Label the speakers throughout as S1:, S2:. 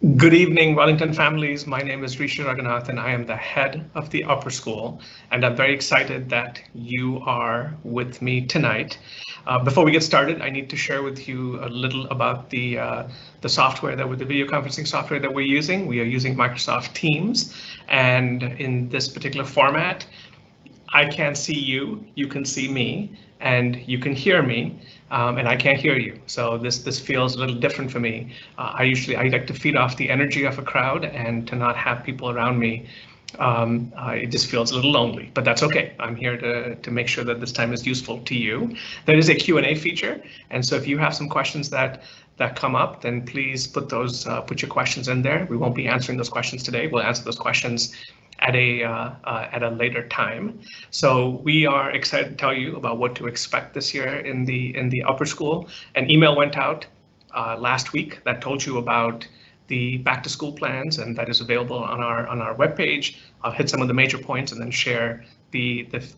S1: Good evening, Wellington families. My name is Rishi Raghunath, and I am the head of the upper school. And I'm very excited that you are with me tonight. Before we get started, I need to share with you a little about the software the video conferencing software that we're using. We are using Microsoft Teams, and in this particular format, I can't see you, you can see me, and you can hear me, and I can't hear you. So this feels a little different for me. I like to feed off the energy of a crowd, and to not have people around me, it just feels a little lonely, but that's okay. I'm here to make sure that this time is useful to you. There is a Q&A feature, and so if you have some questions that come up, then please put your questions in there. We won't be answering those questions today. We'll answer those questions at a later time. So we are excited to tell you about what to expect this year in the upper school. An email went out last week that told you about the back to school plans, and that is available on our webpage. I'll hit some of the major points and then share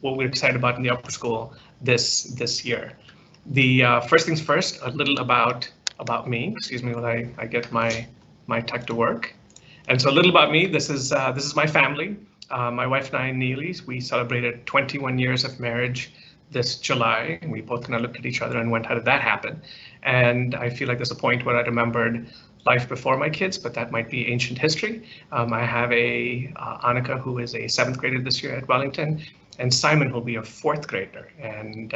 S1: what we're excited about in the upper school this year. The first things first, a little about me. Excuse me while I get my tech to work. And so a little about me. This is my family. My wife and I, Neely, we celebrated 21 years of marriage this July. And we both kind of looked at each other and went, how did that happen? And I feel like there's a point where I remembered life before my kids, but that might be ancient history. I have Annika, who is a 7th grader this year at Wellington, and Simon, who'll be a 4th grader. And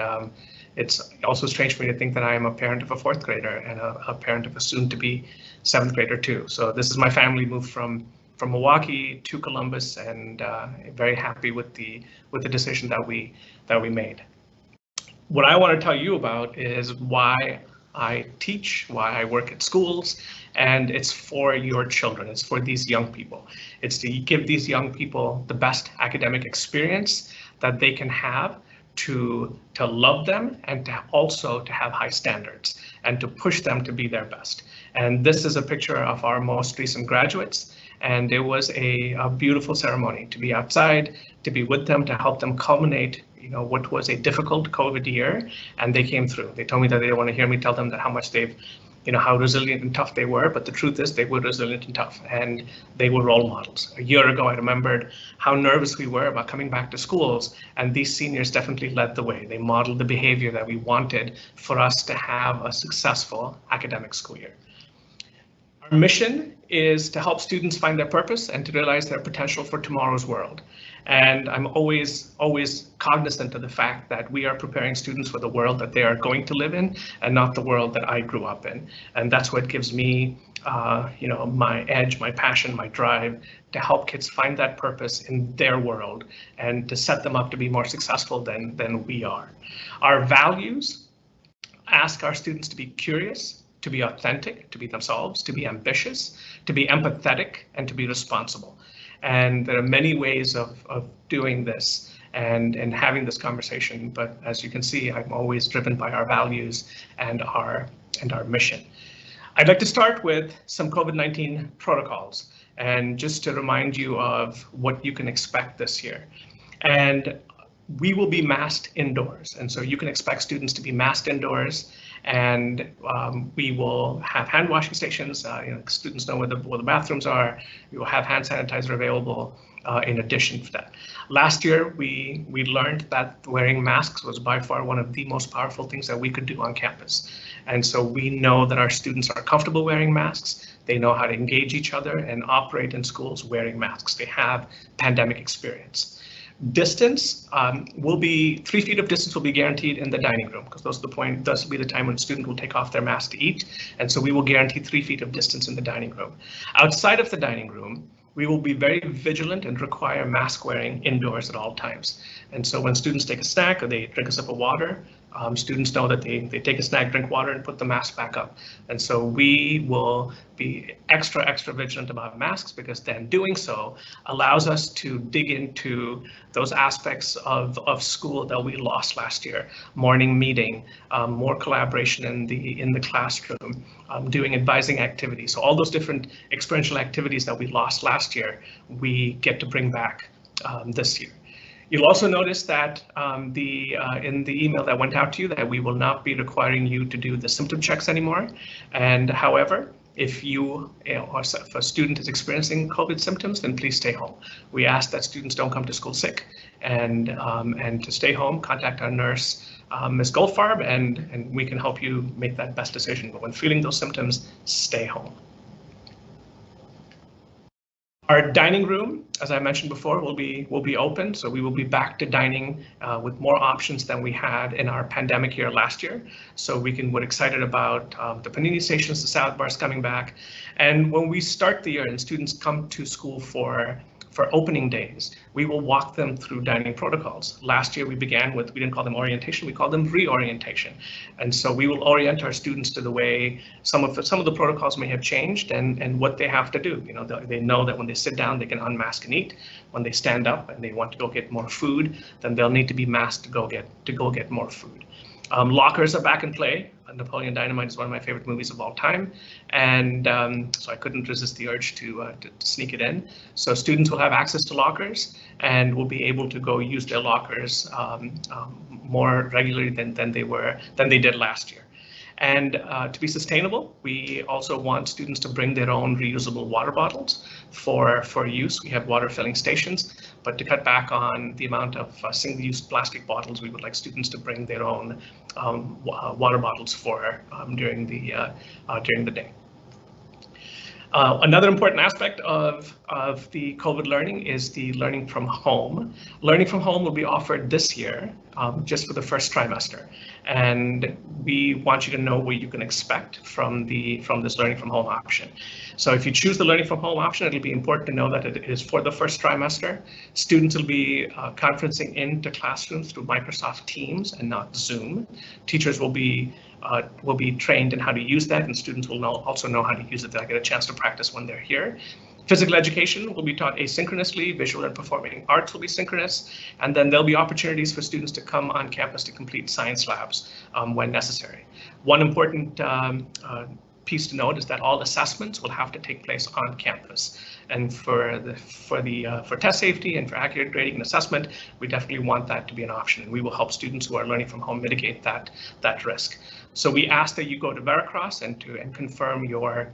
S1: it's also strange for me to think that I am a parent of a 4th grader and a parent of a soon-to-be 7th grader too. So this is my family, moved from Milwaukee to Columbus, and very happy with the decision that we made. What I want to tell you about is why I teach, why I work at schools, and it's for your children. It's for these young people. It's to give these young people the best academic experience that they can have, to love them, and to also to have high standards and to push them to be their best. And this is a picture of our most recent graduates, and it was a beautiful ceremony to be outside, to be with them, to help them culminate what was a difficult COVID year, and they came through. They told me that they don't want to hear me tell them that how much how resilient and tough they were, but the truth is they were resilient and tough, and they were role models. A year ago, I remembered how nervous we were about coming back to schools, and these seniors definitely led the way. They modeled the behavior that we wanted for us to have a successful academic school year. Our mission is to help students find their purpose and to realize their potential for tomorrow's world. And I'm always cognizant of the fact that we are preparing students for the world that they are going to live in, and not the world that I grew up in. And that's what gives me, my edge, my passion, my drive to help kids find that purpose in their world and to set them up to be more successful than we are. Our values ask our students to be curious, to be authentic, to be themselves, to be ambitious, to be empathetic, and to be responsible. And there are many ways of doing this and having this conversation, but as you can see, I'm always driven by our values and our mission. I'd like to start with some COVID-19 protocols, and just to remind you of what you can expect this year. And we will be masked indoors, and so you can expect students to be masked indoors, and we will have hand washing stations. Students know where the bathrooms are. We will have hand sanitizer available in addition to that. Last year, we learned that wearing masks was by far one of the most powerful things that we could do on campus. And so we know that our students are comfortable wearing masks. They know how to engage each other and operate in schools wearing masks. They have pandemic experience. Distance will be 3 feet of distance will be guaranteed in the dining room, because those will be the time when a student will take off their mask to eat. And so we will guarantee 3 feet of distance in the dining room. Outside of the dining room, we will be very vigilant and require mask wearing indoors at all times. And so when students take a snack or they drink a sip of water, students know that they take a snack, drink water, and put the mask back up. And so we will be extra vigilant about masks, because then doing so allows us to dig into those aspects of school that we lost last year. Morning meeting, more collaboration in the classroom, doing advising activities. So all those different experiential activities that we lost last year, we get to bring back this year. You'll also notice that in the email that went out to you that we will not be requiring you to do the symptom checks anymore. And however, if or if a student is experiencing COVID symptoms, then please stay home. We ask that students don't come to school sick, and to stay home, contact our nurse, Ms. Goldfarb, and we can help you make that best decision. But when feeling those symptoms, stay home. Our dining room, as I mentioned before, will be open, so we will be back to dining with more options than we had in our pandemic year last year. So we're excited about the panini stations, the salad bars coming back, and when we start the year and students come to school for opening days, we will walk them through dining protocols. Last year we began with, we didn't call them orientation, we called them reorientation. And so we will orient our students to the way some of the protocols may have changed and what they have to do. They know that when they sit down, they can unmask and eat. When they stand up and they want to go get more food, then they'll need to be masked to go get more food. Lockers are back in play. Napoleon Dynamite is one of my favorite movies of all time, and so I couldn't resist the urge to sneak it in. So students will have access to lockers and will be able to go use their lockers more regularly than they did last year. And to be sustainable, we also want students to bring their own reusable water bottles for use. We have water filling stations, but to cut back on the amount of single-use plastic bottles, we would like students to bring their own water bottles during the day. Another important aspect of the COVID learning is the learning from home. Learning from home will be offered this year just for the first trimester. And we want you to know what you can expect from this learning from home option. So if you choose the learning from home option, it'll be important to know that it is for the first trimester. Students will be conferencing into classrooms through Microsoft Teams and not Zoom. Teachers will be trained in how to use that, and students will also know how to use it. They'll get a chance to practice when they're here. Physical education will be taught asynchronously, visual and performing arts will be synchronous, and then there'll be opportunities for students to come on campus to complete science labs when necessary. One important piece to note is that all assessments will have to take place on campus. And for test safety and for accurate grading and assessment, we definitely want that to be an option. And we will help students who are learning from home mitigate that risk. So we ask that you go to Veracross and confirm your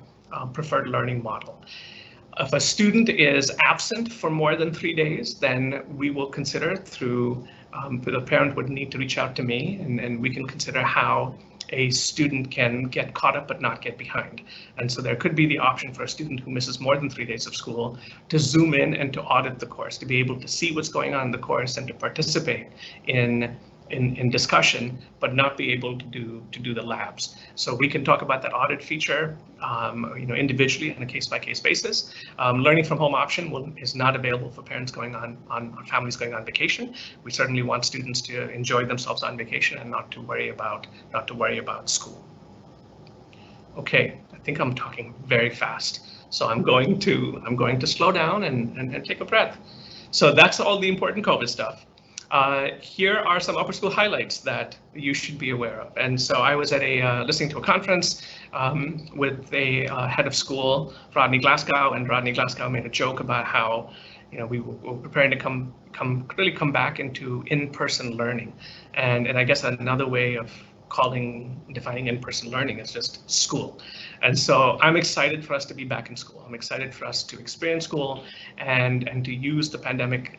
S1: preferred learning model. If a student is absent for more than 3 days, then we will consider the parent would need to reach out to me, and we can consider how a student can get caught up but not get behind. And so there could be the option for a student who misses more than 3 days of school to zoom in and to audit the course, to be able to see what's going on in the course and to participate in discussion, but not be able to do the labs. So we can talk about that audit feature, individually on a case-by-case basis. Learning from home option is not available for parents families going on vacation. We certainly want students to enjoy themselves on vacation and not to worry about school. Okay, I think I'm talking very fast, so I'm going to slow down and take a breath. So that's all the important COVID stuff. Here are some upper school highlights that you should be aware of. And so I was at listening to a conference with a head of school, Rodney Glasgow, and Rodney Glasgow made a joke about how we were preparing to come back into in-person learning. And I guess another way of defining in-person learning is just school. And so I'm excited for us to be back in school. I'm excited for us to experience school and to use the pandemic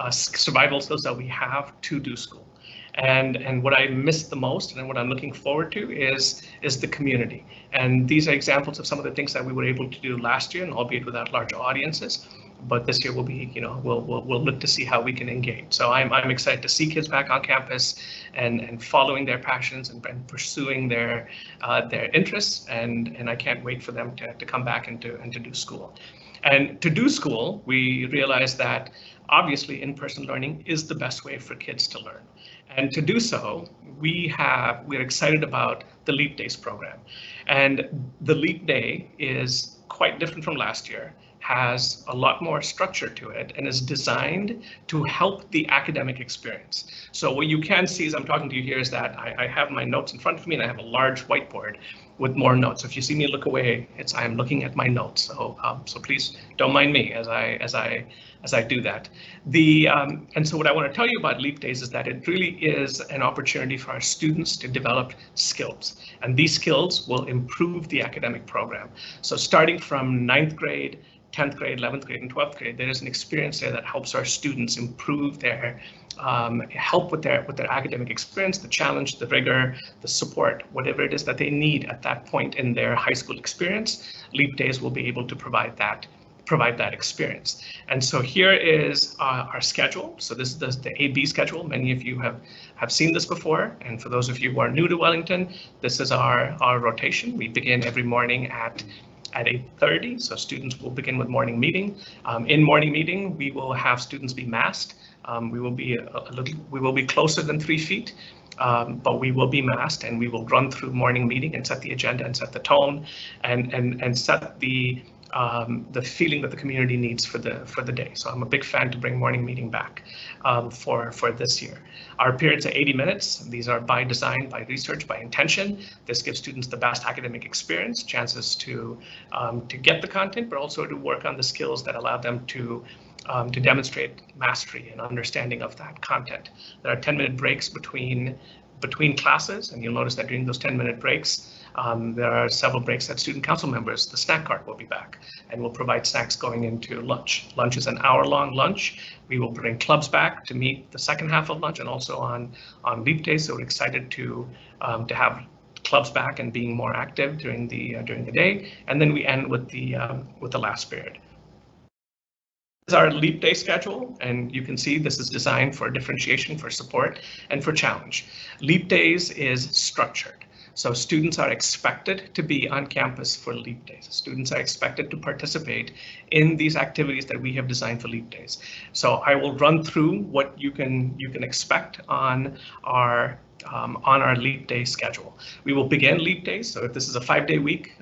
S1: survival skills that we have to do school. And what I missed the most and what I'm looking forward to is the community. And these are examples of some of the things that we were able to do last year, and albeit without large audiences. But this year will be, we'll look to see how we can engage. So I'm excited to see kids back on campus and following their passions and pursuing their interests. And I can't wait for them to come back and to do school. And to do school, we realize that obviously in-person learning is the best way for kids to learn. And to do so, we're excited about the Leap Days program. And the Leap Day is quite different from last year, has a lot more structure to it and is designed to help the academic experience. So what you can see as I'm talking to you here is that I have my notes in front of me and I have a large whiteboard with more notes. So if you see me look away, it's I am looking at my notes. So please don't mind me as I do that. And so what I want to tell you about Leap Days is that it really is an opportunity for our students to develop skills, and these skills will improve the academic program. So starting from 9th grade, 10th grade, 11th grade, and 12th grade, there is an experience there that helps our students improve their help with their academic experience, the challenge, the rigor, the support, whatever it is that they need at that point in their high school experience. Leap Days will be able to provide that experience. And so here is our schedule. So this is the AB schedule. Many of you have seen this before. And for those of you who are new to Wellington, this is our rotation. We begin every morning at 8:30. So students will begin with morning meeting. In morning meeting, we will have students be masked. We will be closer than 3 feet. But we will be masked, and we will run through morning meeting and set the agenda and set the tone and set the feeling that the community needs for the day. So I'm a big fan to bring morning meeting back for this year. Our periods are 80 minutes. These are by design, by research, by intention. This gives students the best academic experience, chances to get the content, but also to work on the skills that allow them to demonstrate mastery and understanding of that content. There are 10-minute breaks between classes, and you'll notice that during those 10-minute breaks, there are several breaks that student council members, the snack cart will be back and will provide snacks going into lunch. Lunch is an hour-long lunch. We will bring clubs back to meet the second half of lunch and also on Leap Day. So we're excited to have clubs back and being more active during the day. And then we end with the last period. This is our Leap Day schedule, and you can see this is designed for differentiation, for support, and for challenge. Leap Days is structured. So students are expected to be on campus for Leap Days. Students are expected to participate in these activities that we have designed for Leap Days. So I will run through what you can expect on our Leap Day schedule. We will begin Leap Days. So if this is a 5-day week,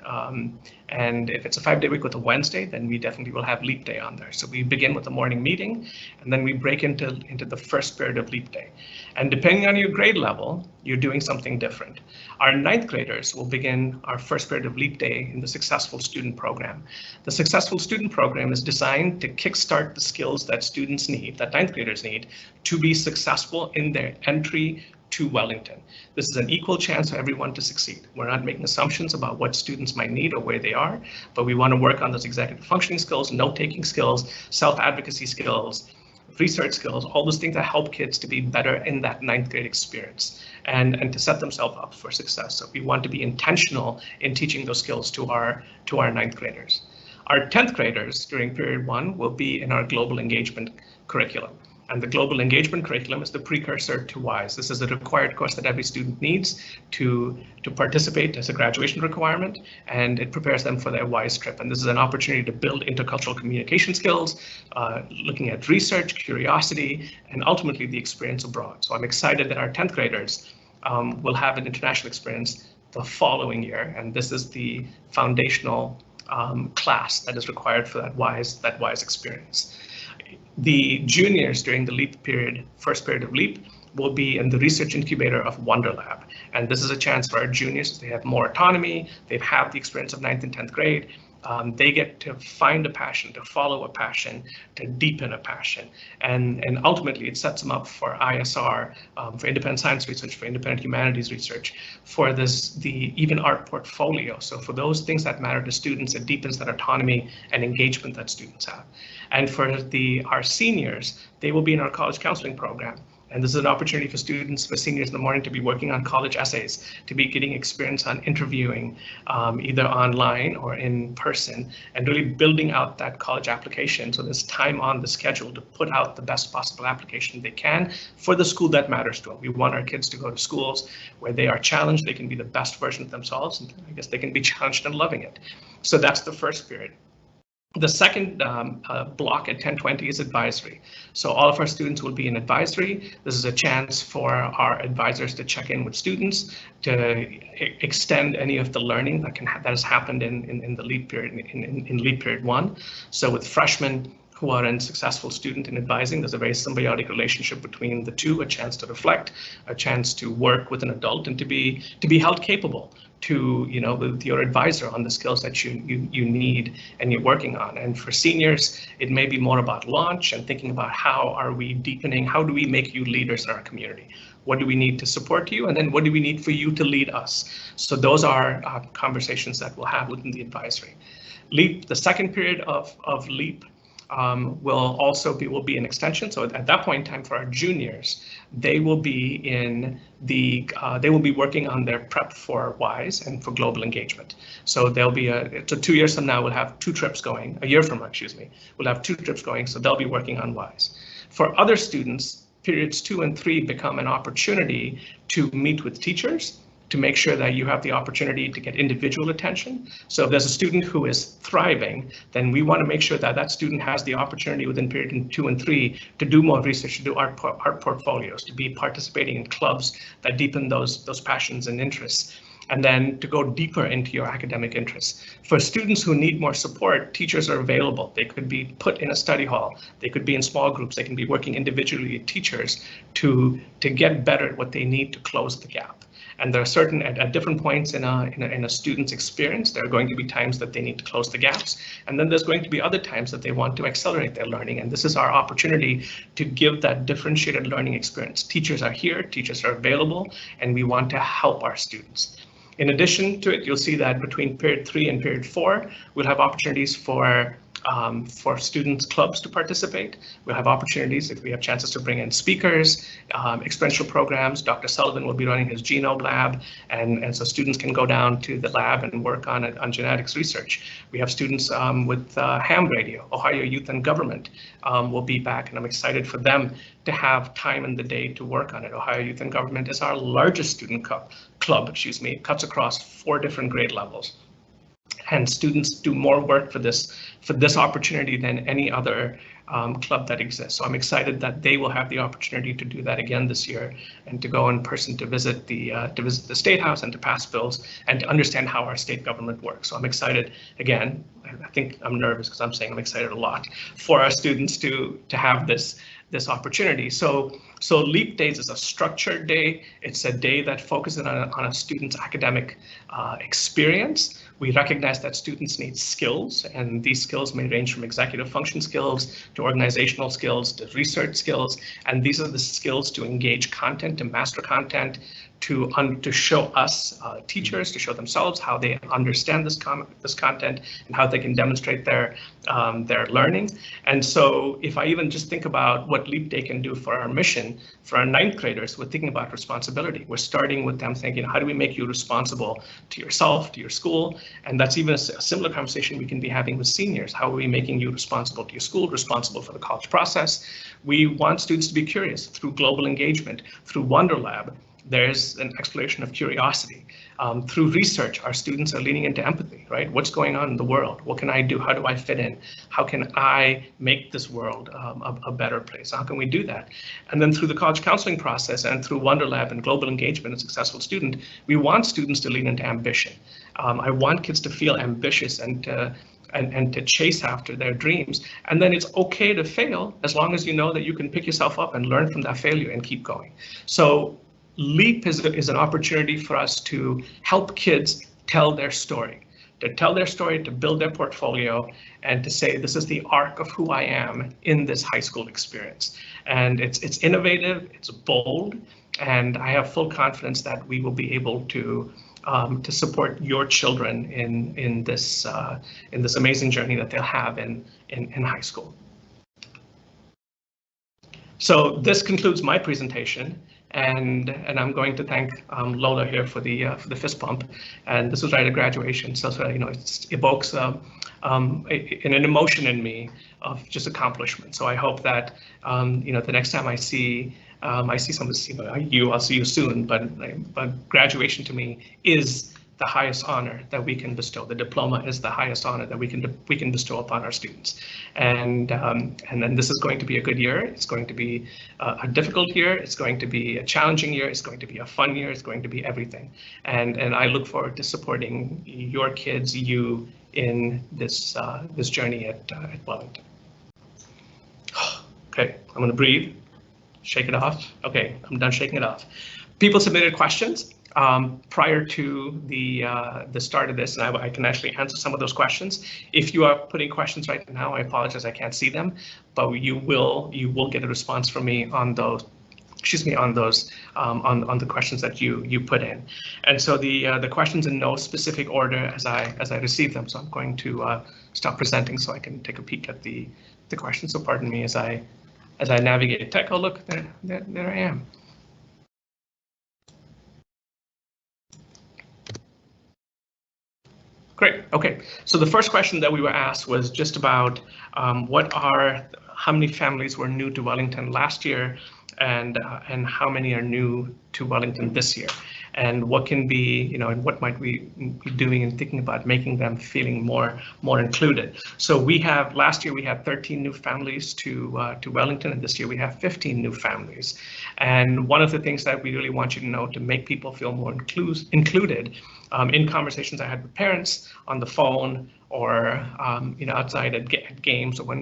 S1: and if it's a 5-day week with a Wednesday, then we definitely will have Leap Day on there. So we begin with a morning meeting, and then we break into the first period of Leap Day. And depending on your grade level, you're doing something different. Our 9th graders will begin our first period of Leap Day in the Successful Student Program. The Successful Student Program is designed to kickstart the skills that students need, that 9th graders need, to be successful in their entry to Wellington. This is an equal chance for everyone to succeed. We're not making assumptions about what students might need or where they are, but we want to work on those executive functioning skills, note-taking skills, self-advocacy skills, research skills, all those things that help kids to be better in that 9th grade experience and to set themselves up for success. So we want to be intentional in teaching those skills to our 9th graders. Our 10th graders during period 1 will be in our global engagement curriculum. And the global engagement curriculum is the precursor to WISE. This is a required course that every student needs to participate as a graduation requirement, and it prepares them for their WISE trip. And this is an opportunity to build intercultural communication skills, looking at research, curiosity, and ultimately the experience abroad. So I'm excited that our 10th graders will have an international experience the following year, and this is the foundational class that is required for that WISE experience. The juniors during the Leap period, first period of Leap, will be in the research incubator of WonderLab. And this is a chance for our juniors. They have more autonomy. They've had the experience of 9th and 10th grade. They get to find a passion, to follow a passion, to deepen a passion. And ultimately, it sets them up for ISR, for independent science research, for independent humanities research, for the even art portfolio. So for those things that matter to students, it deepens that autonomy and engagement that students have. And for our seniors, they will be in our college counseling program. And this is an opportunity for students, for seniors in the morning, to be working on college essays, to be getting experience on interviewing, either online or in person, and really building out that college application. So there's time on the schedule to put out the best possible application they can for the school that matters to them. We want our kids to go to schools where they are challenged, they can be the best version of themselves, and I guess they can be challenged and loving it. So that's the first period. The second block at 10:20 is advisory. So all of our students will be in advisory. This is a chance for our advisors to check in with students, to extend any of the learning that has happened in the lead period in lead period 1. So with freshmen who are in successful student in advising, there's a very symbiotic relationship between the two, a chance to reflect, a chance to work with an adult, and to be held capable to, with your advisor on the skills that you need and you're working on. And for seniors, it may be more about launch and thinking about how are we deepening, how do we make you leaders in our community? What do we need to support you? And then what do we need for you to lead us? So those are conversations that we'll have within the advisory. LEAP, the second period of LEAP, will be an extension. So at that point in time, for our juniors, they will be working on their prep for WISE and for global engagement. So there'll be so 2 years from now, we'll have 2 trips going. A year from now, excuse me, we'll have 2 trips going. So they'll be working on WISE. For other students, periods 2 and 3 become an opportunity to meet with teachers, to make sure that you have the opportunity to get individual attention. So if there's a student who is thriving, then we want to make sure that that student has the opportunity within period 2 and 3 to do more research, to do art portfolios, to be participating in clubs that deepen those passions and interests, and then to go deeper into your academic interests. For students who need more support, teachers are available. They could be put in a study hall. They could be in small groups. They can be working individually with teachers to get better at what they need to close the gap. And there are certain, at different points in a student's experience, there are going to be times that they need to close the gaps. And then there's going to be other times that they want to accelerate their learning. And this is our opportunity to give that differentiated learning experience. Teachers are here, teachers are available, and we want to help our students. In addition to it, you'll see that between period 3 and period 4, we'll have opportunities for students' clubs to participate. We'll have opportunities if we have chances to bring in speakers, experiential programs. Dr. Sullivan will be running his genome lab, and so students can go down to the lab and work on genetics research. We have students with ham radio. Ohio Youth and Government will be back, and I'm excited for them to have time in the day to work on it. Ohio Youth and Government is our largest student club, it cuts across 4 different grade levels. And students do more work for this opportunity than any other club that exists. So I'm excited that they will have the opportunity to do that again this year, and to go in person to visit the State House and to pass bills and to understand how our state government works. So I'm excited again. I think I'm nervous because I'm saying I'm excited a lot for our students to have this opportunity. So LEAP Days is a structured day. It's a day that focuses on a student's academic experience. We recognize that students need skills, and these skills may range from executive function skills to organizational skills to research skills. And these are the skills to engage content, to master content, to show us teachers, to show themselves how they understand this content and how they can demonstrate their learning. And so if I even just think about what LEAP Day can do for our mission, for our 9th graders, we're thinking about responsibility. We're starting with them thinking, how do we make you responsible to yourself, to your school? And that's even a similar conversation we can be having with seniors. How are we making you responsible to your school, responsible for the college process? We want students to be curious through global engagement, through Wonder Lab. There's an exploration of curiosity. Through research, our students are leaning into empathy, right? What's going on in the world? What can I do? How do I fit in? How can I make this world a better place? How can we do that? And then through the college counseling process and through Wonder Lab and global engagement and successful student, we want students to lean into ambition. I want kids to feel ambitious and to chase after their dreams. And then it's okay to fail as long as you know that you can pick yourself up and learn from that failure and keep going. So LEAP is an opportunity for us to help kids tell their story, to build their portfolio, and to say, this is the arc of who I am in this high school experience. And it's innovative, it's bold, and I have full confidence that we will be able to support your children in this amazing journey that they'll have in high school. So this concludes my presentation. And I'm going to thank Lola here for the fist bump. And this was right at graduation, so it evokes an emotion in me of just accomplishment. So I hope that the next time I see somebody, I'll see you soon. But graduation to me is the highest honor that we can bestow. The diploma is the highest honor that we can bestow upon our students. And then this is going to be a good year. It's going to be a difficult year. It's going to be a challenging year. It's going to be a fun year. It's going to be everything. And I look forward to supporting your kids, you, in this this journey at Wellington. Okay, I'm going to breathe, shake it off. Okay, I'm done shaking it off. People submitted questions prior to the start of this, and I can actually answer some of those questions. If you are putting questions right now, I apologize, I can't see them, but you will get a response from me on those. Excuse me, on those on the questions that you put in. And so the questions in no specific order as I receive them. So I'm going to stop presenting so I can take a peek at the questions. So pardon me as I navigate tech. Oh look, there I am. Great. Okay. So the first question that we were asked was just about how many families were new to Wellington last year, and how many are new to Wellington this year, and what can be, and what might we be doing and thinking about making them feeling more included. So last year we had 13 new families to Wellington, and this year we have 15 new families. And one of the things that we really want you to know to make people feel more included in conversations I had with parents on the phone or outside at games, or when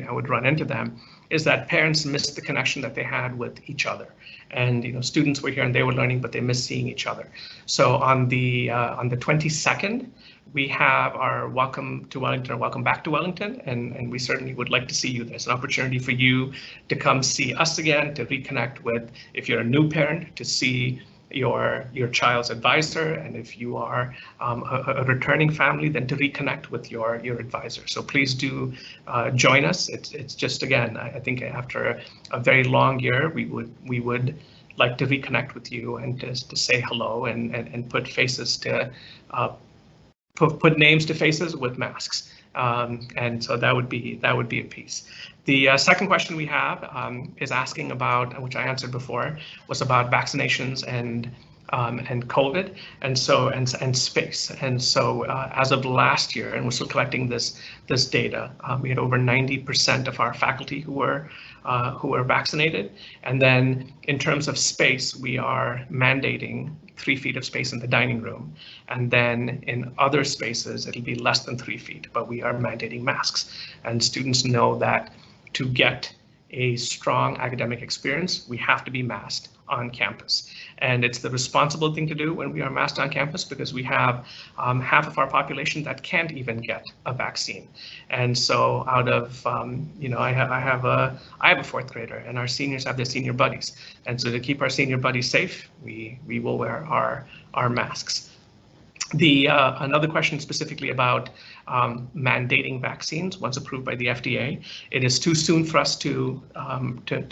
S1: I would run into them, is that parents missed the connection that they had with each other. And students were here and they were learning, but they missed seeing each other. So on the 22nd, we have our Welcome to Wellington or Welcome Back to Wellington, and we certainly would like to see you. There's an opportunity for you to come see us again, to reconnect with, if you're a new parent, to see your child's advisor, and if you are a returning family, then to reconnect with your advisor. So please do join us. It's just, again, I think after a very long year, we would like to reconnect with you and to say hello and put faces to put names to faces with masks. And so that would be a piece. The second question we have is asking about, which I answered before, was about vaccinations and COVID, and space. And so as of last year, and we're still collecting this data, we had over 90% of our faculty who were vaccinated. And then in terms of space, we are mandating 3 feet of space in the dining room. And then in other spaces, it'll be less than 3 feet, but we are mandating masks. And students know that to get a strong academic experience, we have to be masked on campus. And it's the responsible thing to do when we are masked on campus, because we have half of our population that can't even get a vaccine. And so out of, I have a 4th grader, and our seniors have their senior buddies. And so to keep our senior buddies safe, we will wear our masks. Another question specifically about mandating vaccines once approved by the FDA. It is too soon for us to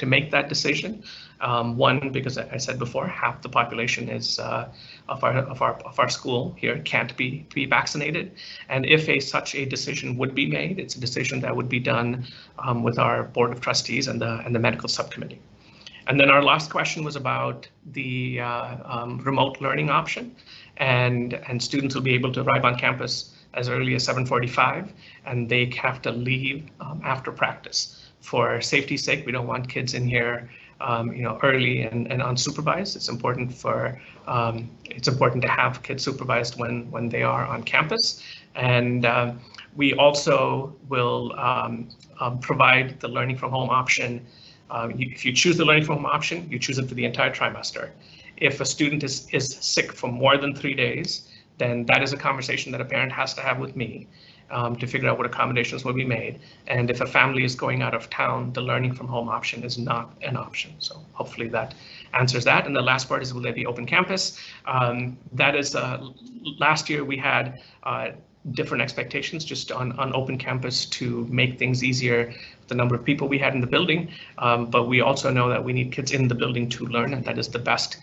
S1: make that decision. One, because I said before, half the population is of our school here can't be vaccinated, and if such a decision would be made, it's a decision that would be done with our board of trustees and the medical subcommittee. And then our last question was about the remote learning option, and students will be able to arrive on campus as early as 7:45, and they have to leave after practice. For safety's sake, we don't want kids in here early and unsupervised. It's important to have kids supervised when they are on campus. And we also will provide the learning from home option. If you choose the learning from home option, you choose it for the entire trimester. If a student is sick for more than 3 days, then that is a conversation that a parent has to have with me to figure out what accommodations will be made. And if a family is going out of town, the learning from home option is not an option. So hopefully that answers that. And the last part is, will there be open campus? That is, last year we had different expectations just on open campus to make things easier, the number of people we had in the building, but we also know that we need kids in the building to learn, and that is the best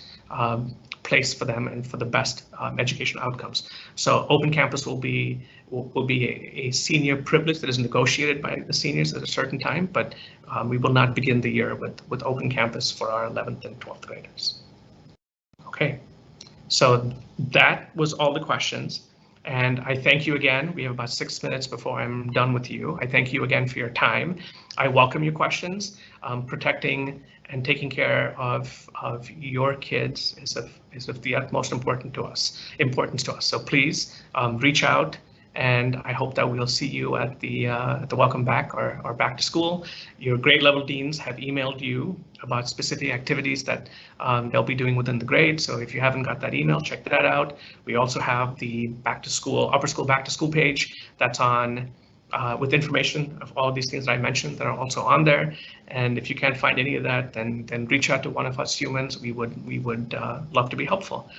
S1: place for them and for the best educational outcomes. So open campus will be a senior privilege that is negotiated by the seniors at a certain time, but we will not begin the year with open campus for our 11th and 12th graders. Okay, So that was all the questions. And I thank you again. We have about 6 minutes before I'm done with you. I thank you again for your time. I welcome your questions. Protecting and taking care of your kids is of the utmost importance to us. So please reach out, and I hope that we'll see you at the welcome back or back to school. Your grade level deans have emailed you about specific activities that they'll be doing within the grade. So if you haven't got that email, check that out. We also have the back to school, upper school back to school page that's on with information of all of these things that I mentioned that are also on there. And if you can't find any of that, then reach out to one of us humans. We would love to be helpful.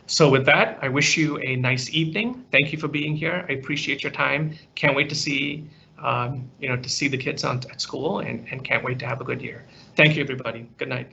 S1: So with that, I wish you a nice evening. Thank you for being here. I appreciate your time. Can't wait to see to see the kids at school, and can't wait to have a good year. Thank you, everybody. Good night.